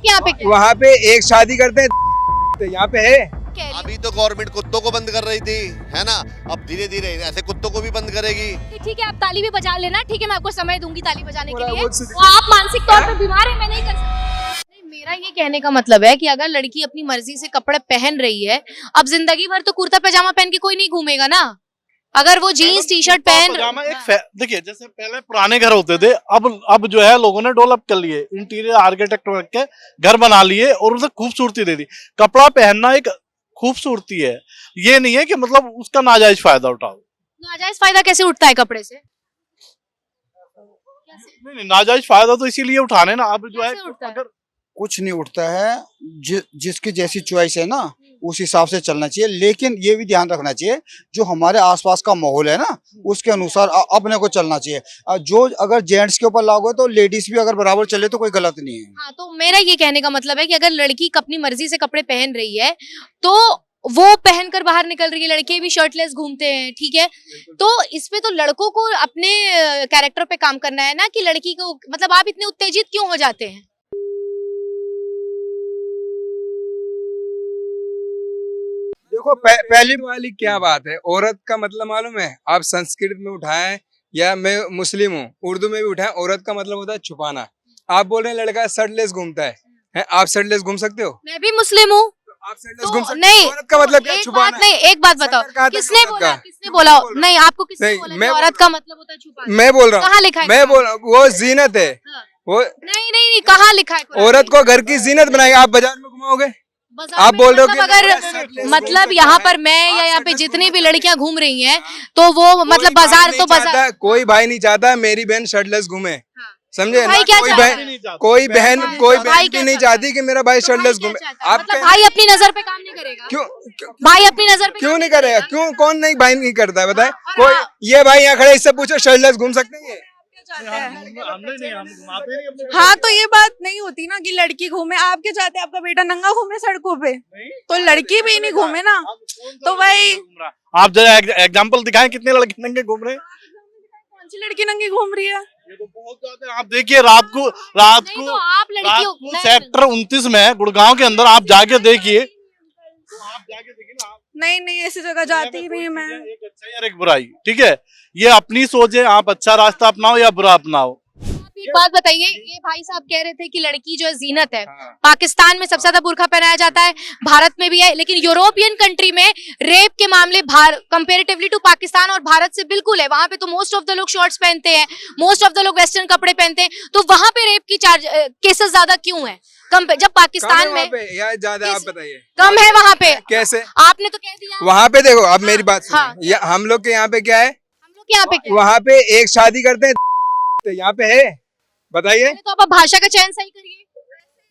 आपके यहाँ पे क्या वहाँ पे एक शादी करते हैं तो यहाँ पे है। कह रही हूँ? अभी तो गवर्नमेंट कुत्तों को बंद कर रही थी, है ना? अब धीरे धीरे ऐसे कुत्तों को भी बंद करेगी। कि ठीक है आप ताली भी बजा लेना, ठीक है मैं आपको समय दूंगी ताली बजाने के थोड़ा लिए। बहुत वो आप मानसिक तौर पे बीमार है, मैं नहीं कर सकती। नहीं, मेरा ये कहने का मतलब है कि अगर लड़की अपनी मर्जी से कपड़े पहन रही है, अब जिंदगी भर तो कुर्ता पैजामा पहन के कोई नहीं घूमेगा ना। अगर वो जीन्स टी शर्ट पहन देखिए जैसे पहले पुराने घर होते थे, अब जो है लोगों ने डेवलप कर लिए, इंटीरियर आर्किटेक्ट रख के घर बना लिए और उसे खूबसूरती दे दी। कपड़ा पहनना एक खूबसूरती है, ये नहीं है कि मतलब उसका नाजायज फायदा उठाओ। नाजायज फायदा कैसे उठता है कपड़े से? नहीं, नाजायज फायदा तो इसीलिए उठाने ना। अब जो है कैसे उठता है? अगर कुछ नहीं उठता है, जिसकी जैसी चॉइस है ना उस हिसाब से चलना चाहिए। लेकिन ये भी ध्यान रखना चाहिए जो हमारे आसपास का माहौल है ना उसके अनुसार अपने को चलना चाहिए। जो अगर जेंट्स के ऊपर लागू है तो लेडीज भी अगर बराबर चले तो कोई गलत नहीं है। हाँ, तो मेरा ये कहने का मतलब है कि अगर लड़की अपनी मर्जी से कपड़े पहन रही है तो वो पहनकर बाहर निकल रही है, लड़के भी शर्टलेस घूमते हैं, ठीक है? तो इसपे तो लड़कों को अपने कैरेक्टर पे काम करना है ना कि लड़की को, मतलब आप इतने उत्तेजित क्यों हो जाते हैं? देखो पहली वाली क्या बात है, औरत का मतलब मालूम है? आप संस्कृत में उठाएं या मैं मुस्लिम हूँ, उर्दू में भी उठाएं, औरत का मतलब होता है छुपाना। आप बोल रहे हैं लड़का शर्टलेस घूमता है? आप शर्टलेस घूम सकते हो? मैं भी मुस्लिम हूँ आप शर्टलेस तो घूम सकते नहीं, हो? औरत का मतलब क्या? एक छुपाना। बात नहीं, एक बात बताओ, सरकार कहा था किसने औरत बोला? का? किसने बोला? बोल रहा नहीं, आपको किसने नहीं, बोला कि मैं बोल औरत का मतलब होता है छुपाना? मैं बोल रहा कहाँ लिखा हूँ, है? मैं बोल रहा हूँ, वो जीनत है। हाँ। वो नहीं नहीं नहीं, कहाँ लिखा है कुरान में? औरत को घर की जीनत बनाएगा। आप बाजार में घुमाओगे? बाजार आप में बोल रहे हो मतलब कि अगर मतलब यहाँ पर मैं या यहाँ पे जितनी भी लड़कियां घूम रही हैं तो वो मतलब बाजार तो बाजार। कोई भाई नहीं चाहता मेरी बहन शर्टलेस घूमे, हाँ। समझे भाई ना? क्या कोई चाहता बहन है? कोई बहन भाई भी क्या नहीं चाहता है? चाहती कि मेरा भाई तो भाई शर्टलेस क्या घूमे। चाहता है? आप मतलब भाई अपनी नजर पे काम नहीं करेगा? क्यों भाई अपनी नजर पे क्यों काम नहीं करेगा? क्यों कौन नहीं भाई नहीं करता है बताए? और कोई हाँ। ये भाई यहाँ खड़े, इससे पूछो शर्टलेस घूम सकते हैं? हाँ, तो ये बात नहीं होती ना कि लड़की घूमे। आप क्या चाहते हैं आपका बेटा नंगा घूमे सड़कों पे? तो लड़की भी नहीं घूमे ना। तो भाई आप जरा एग्जांपल दिखाएं, कितने लड़के नंगे घूम रहे हैं? कौन सी लड़की नंगी घूम रही है? ये तो बहुत ज्यादा है। आप देखिए रात को नहीं तो आप लड़कियों सेक्टर 29 में गुड़गांव के अंदर आप जाके देखिए, तो आप जाके देखिए ना। नहीं ऐसी जगह जाती ही नहीं मैं। एक अच्छा और एक बुराई, ठीक है? ये अपनी सोच है, आप अच्छा रास्ता अपनाओ या बुरा अपनाओ। एक बात बताइए, ये भाई साहब कह रहे थे कि लड़की जो है जीनत है। हाँ। पाकिस्तान में सबसे ज्यादा बुर्का पहनाया जाता है, भारत में भी है, लेकिन यूरोपियन कंट्री में रेप के मामले कंपेरेटिवली टू पाकिस्तान और भारत से बिल्कुल है। वहां पे तो मोस्ट ऑफ द लोग शॉर्ट्स पहनते हैं, मोस्ट ऑफ द लोग वेस्टर्न कपड़े पहनते हैं, तो वहां पे रेप की केसेस ज्यादा क्यों है जब पाकिस्तान में या ज्यादा? आप बताइए कम है वहां पे। कैसे? आपने तो कह दिया। वहाँ पे देखो, अब मेरी बात हाँ। सुनो, हम लोग के यहाँ पे क्या है? हम लोग यहाँ पे क्या है? वहाँ पे एक शादी करते हैं तो यहाँ पे है, बताइए। पहले तो आप भाषा का चयन सही करिए।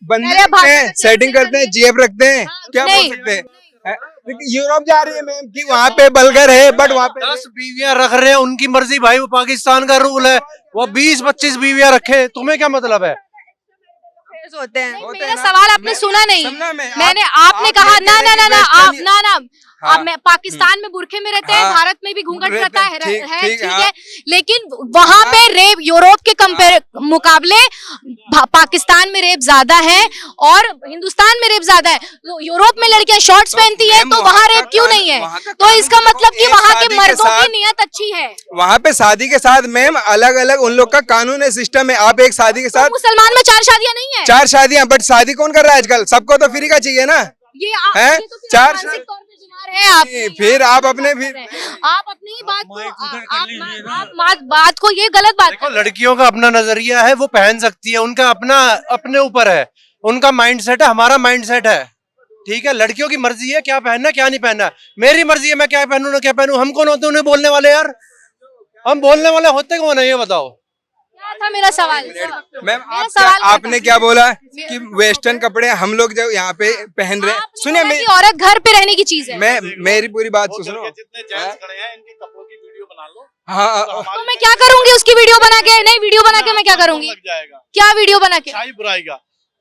बंदे अरे रखते हैं, भाषा सेटिंग करते हैं, जीएफ रखते हैं, हाँ, क्या नहीं। बोल सकते हैं? यूरोप जा रही है मैम कि वहाँ पे बल्गर है, बट वहाँ पे 10 बीवियां रख रहे हैं, उनकी मर्जी भाई, वो पाकिस्तान का रूल है। वो 20-25 बीवियां रखे, तुम्हें क्या मतलब है? होते हैं। नहीं, मेरा सवाल आपने सुना नहीं। मैंने आपने आप कहा ये ना कह रहे ना हैं ना कि ना वेस्टर्न- आप ना हाँ। अब मैं पाकिस्तान में बुरखे में रहते हैं, हाँ। भारत में भी घूंघट रहते रहता है, ठीक, ठीक हाँ। है, लेकिन वहां पे रेप यूरोप के मुकाबले पाकिस्तान में रेप ज्यादा है और हिंदुस्तान में रेप ज्यादा है। तो यूरोप में लड़कियां शॉर्ट्स पहनती है तो वहां रेप क्यों नहीं है? तो इसका मतलब कि वहां के मर्दों की नियत अच्छी है। वहाँ पे शादी के साथ मैम अलग अलग उन लोग का कानून है, सिस्टम है। आप एक शादी के साथ मुसलमान में 4 शादियां नहीं है? 4 शादियां, बट शादी कौन कर रहा है आजकल? सबको तो फ्री का चाहिए ना। ये हैं? ये तो फिर 4 मानसिक तौर पे बीमार है आप। फिर आप अपने आप अपनी ही बात को आप बात को ये गलत बात देखो, लड़कियों का अपना नजरिया है, वो पहन सकती है, उनका अपना अपने ऊपर है, उनका माइंडसेट है, हमारा माइंडसेट है, ठीक है? लड़कियों की मर्जी है क्या पहनना क्या नहीं पहनना। मेरी मर्जी है मैं क्या पहनूं ना क्या पहनूं। हम कौन होते उन्हें बोलने वाले? यार हम बोलने वाले होते कौन है, ये बताओ। क्या था मेरा सवाल? मैम मेरा सवाल आपने क्या बोला कि वेस्टर्न कपड़े हम लोग जो यहाँ पे पहन रहे हैं? सुनिए कि औरत घर पे रहने की चीज है। मैं मेरी पूरी बात सुनो। जितने जेंट्स खड़े हैं इनके कपड़ों की वीडियो बना लो। हाँ, तो मैं क्या करूंगी उसकी वीडियो बना के? नहीं, वीडियो बना के मैं क्या करूंगी? लग जाएगा क्या वीडियो बना के? अच्छाई बुराई का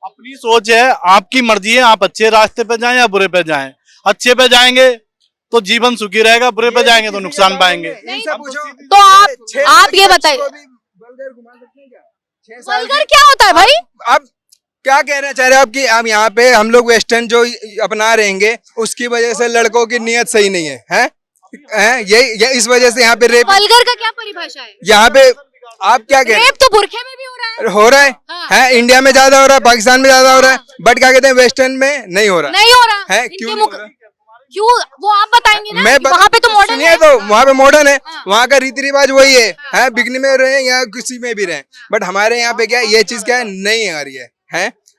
अपनी सोच है, आपकी मर्जी है। आप अच्छे रास्ते पे जाएं या बुरे पे जाएं। अच्छे पे जाएंगे तो जीवन सुखी रहेगा, बुरे पे जाएंगे तो नुकसान पाएंगे। तो आप ये बताइए, वल्गर क्या होता है भाई? अब क्या कहना चाह रहे हो आप कि हम यहाँ पे हम लोग वेस्टर्न जो अपना रहेंगे उसकी वजह से लड़कों की नीयत सही नहीं है, हैं? ये इस वजह से यहाँ पे रेप, वल्गर का क्या परिभाषा है? यहाँ पे आप क्या कह रहे रेप तो बुरखे में भी हो रहा है। हो रहा है? हाँ। है इंडिया में ज्यादा हो रहा है, पाकिस्तान में ज्यादा हो रहा है, बट क्या कहते हैं वेस्टर्न में नहीं हो रहा नहीं हो रहा है। इनके क्यों नहीं मुख- हो रहा? क्यों वो आप बताएंगे ना मैं कि वहाँ पे तो मॉडर्न सुनिए है। तो वहाँ पे मॉडर्न है, हाँ। वहाँ का रीति रिवाज वही है बिकनी में रहे या किसी में भी रहे, बट हमारे यहाँ पे क्या है, ये चीज क्या है नहीं आ रही है।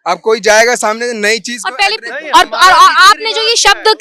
अब कोई जाएगा सामने से नई चीज और को पहले attract- और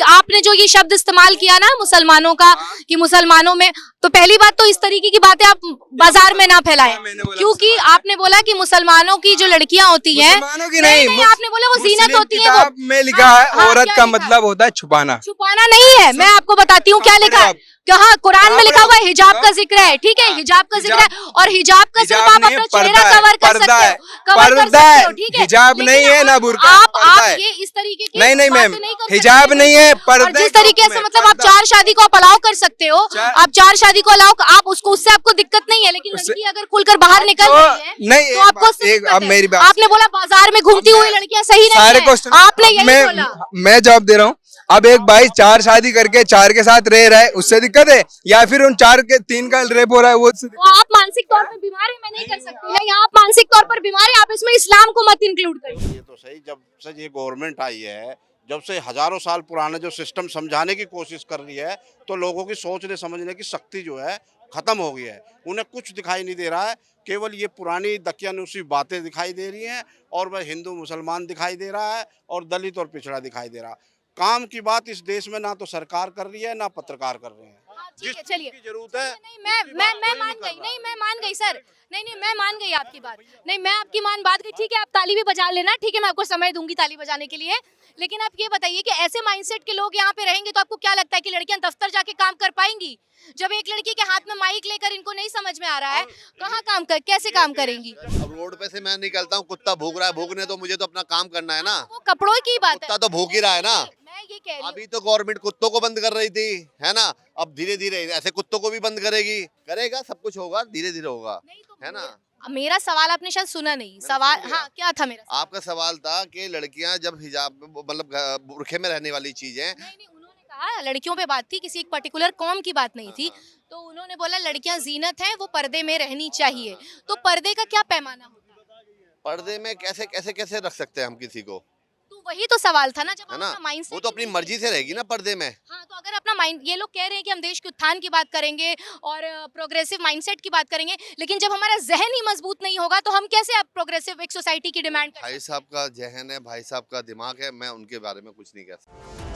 आपने जो ये शब्द इस्तेमाल किया ना मुसलमानों का, कि मुसलमानों में, तो पहली बात तो इस तरीके की बातें आप बाजार में ना फैलाएं, हाँ, मैंने बोला क्योंकि आपने बोला कि मुसलमानों की जो लड़कियां होती हैं, मुसलमानों की नहीं, आपने बोला वो जीनत मुस्लिम होती है, वो किताब में लिखा है हाँ, औरत क्या का लिखा है? मतलब होता है छुपाना। छुपाना नहीं है, मैं आपको बताती हूँ क्या लिखा है। कहाँ कुरान में लिखा हुआ है हिजाब का जिक्र है, ठीक है, हिजाब का जिक्र है, और हिजाब का सिर्फ आप नहीं, अपना पर्दा चेहरा है, कवर कर पर्दा सकते है, हो, कवर कर पर्दा सकते है, हो, ठीक है, हिजाब लेकिन नहीं है ना बुर्का, पर्दा आप है। ये इस तरीके की नहीं बातें मैम, नहीं कर हिजाब सकते। नहीं है, और पर्दा जिस तरीके से मतलब आप चार शादी को आप अलाउ कर सकते हो, आप चार शादी को अलाउ, आप उसको, उससे आपको दिक्कत नहीं है, लेकिन उससे- लड़की अगर खुलकर बाहर निकल रही है नहीं, तो आपको उससे एक दिक्कत अब है। मेरी बात आपने बोला बाजार में घूमती हुई लड़कियां सही नहीं सारे है, क्वेश्चन आपने यही बोला। मैं जवाब दे रहा हूँ। अब एक भाई 4 शादी करके 4 के साथ रह रहा है, उससे दिक्कत है, या फिर उन 4 के 3 का रेप हो रहा है वो तो आप मानसिक तौर पर बीमार है, मैं नहीं कर सकती। नहीं, आप मानसिक तौर पर बीमार है, आप इसमें इस्लाम को मत इंक्लूड करिए। ये तो सही, जब से ये गवर्नमेंट आई है, जब से हजारों साल पुराना जो सिस्टम समझाने की कोशिश कर रही है, तो लोगों की सोचने समझने की शक्ति जो है खत्म हो गई है। उन्हें कुछ दिखाई नहीं दे रहा है, केवल ये पुरानी दकियानूसी बातें दिखाई दे रही हैं, और वह हिंदू मुसलमान दिखाई दे रहा है, और दलित और पिछड़ा दिखाई दे रहा है। काम की बात इस देश में ना तो सरकार कर रही है, ना पत्रकार कर रहे हैं। ठीक है, चलिए, की जरूरत है, नहीं मैं मान गई, नहीं मैं मान गई सर, नहीं मैं मान गई आपकी बात, नहीं मैं आपकी बात गई, ठीक है, आप ताली भी बजा लेना, ठीक है, मैं आपको समय दूंगी ताली बजाने के लिए, लेकिन आप ये बताइए कि ऐसे माइंडसेट के लोग यहाँ पे रहेंगे तो आपको क्या लगता है कि लड़कियां दफ्तर जाके काम कर पाएंगी? जब एक लड़की के हाथ में माइक लेकर इनको नहीं समझ में आ रहा है, कहाँ कैसे काम करेंगी? अब रोड पे से मैं निकलता हूँ, कुत्ता भूख रहा है, भूखने तो मुझे तो अपना काम करना है ना। वो कपड़ों की बात है, कुत्ता तो भूख ही रहा है ना। मैं ये कह रही हूँ। अभी तो गवर्नमेंट कुत्तों को बंद कर रही थी, है ना, अब धीरे धीरे ऐसे कुत्तों को भी बंद करेगी, करेगा, सब कुछ होगा, धीरे धीरे होगा, नहीं तो है ना। मेरा सवाल आपने शायद सुना नहीं, सवाल सुन लिया। हाँ क्या था मेरा? आपका सवाल था कि लड़कियां जब हिजाब मतलब बुरखे में रहने वाली चीजें, नहीं उन्होंने कहा लड़कियों पे बात थी, किसी एक पर्टिकुलर कौम की बात नहीं थी, तो उन्होंने बोला लड़कियां जीनत हैं, वो पर्दे में रहनी चाहिए, तो पर्दे का क्या पैमाना होता है? पर्दे में कैसे कैसे कैसे रख सकते हैं हम किसी को, तो वही तो सवाल था ना, जब है आप ना। अपना माइंड वो तो अपनी मर्जी से रहेगी ना पर्दे में। हाँ, तो अगर अपना माइंड, ये लोग कह रहे हैं कि हम देश के उत्थान की बात करेंगे और प्रोग्रेसिव माइंडसेट की बात करेंगे, लेकिन जब हमारा जहन ही मजबूत नहीं होगा तो हम कैसे अब प्रोग्रेसिव एक सोसाइटी की डिमांड कर सकते हैं? भाई साहब का जहन है, भाई साहब का दिमाग है, मैं उनके बारे में कुछ नहीं कह सकता।